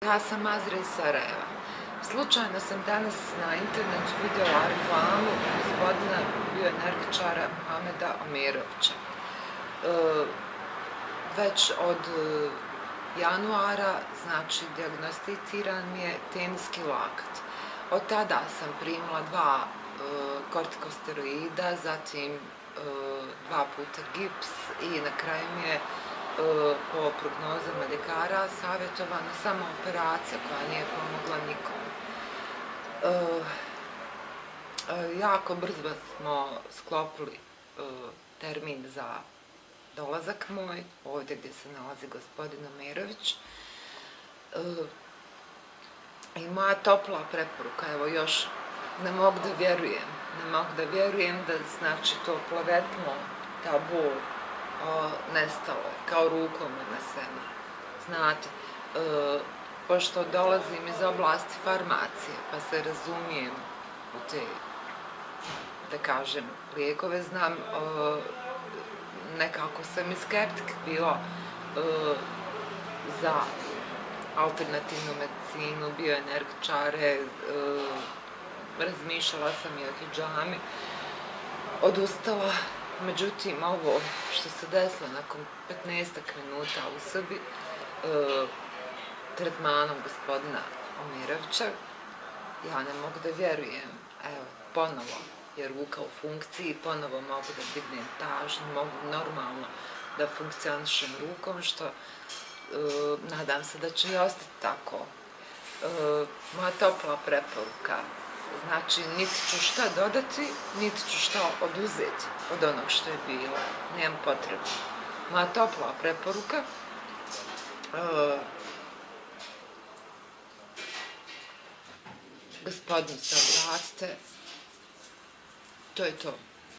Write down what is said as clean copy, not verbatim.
Ja sam Azra iz Sarajeva. Slučajno sam danas na internetu vidjela reklamu gospodina bioenergičara Mohameda Omerovića. Već od januara, znači, dijagnosticiran mi je teniski lakat. Od tada sam primila 2 kortikosteroida, zatim 2 puta gips i na kraju mi je po prognozama ljekara savjetovana samo operacija koja nije pomogla nikom. Jako brzo smo sklopili termin za dolazak moj, ovdje gdje se nalazi gospodin Omerović. I moja topla preporuka, evo još ne mogu da vjerujem da, znači, to plavetno, ta bol nestalo je, kao rukom naneseno. Znate, pošto dolazim iz oblasti farmacije, pa se razumijem u te, da kažem, lijekove, znam, nekako sam i skeptik bila za alternativnu medicinu, bioenergičare, razmišljala sam i o hidžami, odustala. Međutim, ovo što se desilo nakon 15 minuta u Srbiji, tretmanom gospodina Omerovića, ja ne mogu da vjerujem. Evo, ponovo je ruka u funkciji, ponovo mogu da dignem tažnju, mogu normalno da funkcionišem rukom, što nadam se da će i ostati tako. Moja topla preporuka, znači, niti ću šta dodati, niti ću šta oduzeti od onog što je bilo. Nemam potrebu. Moja topla preporuka, gospodinu se obratite, to je to.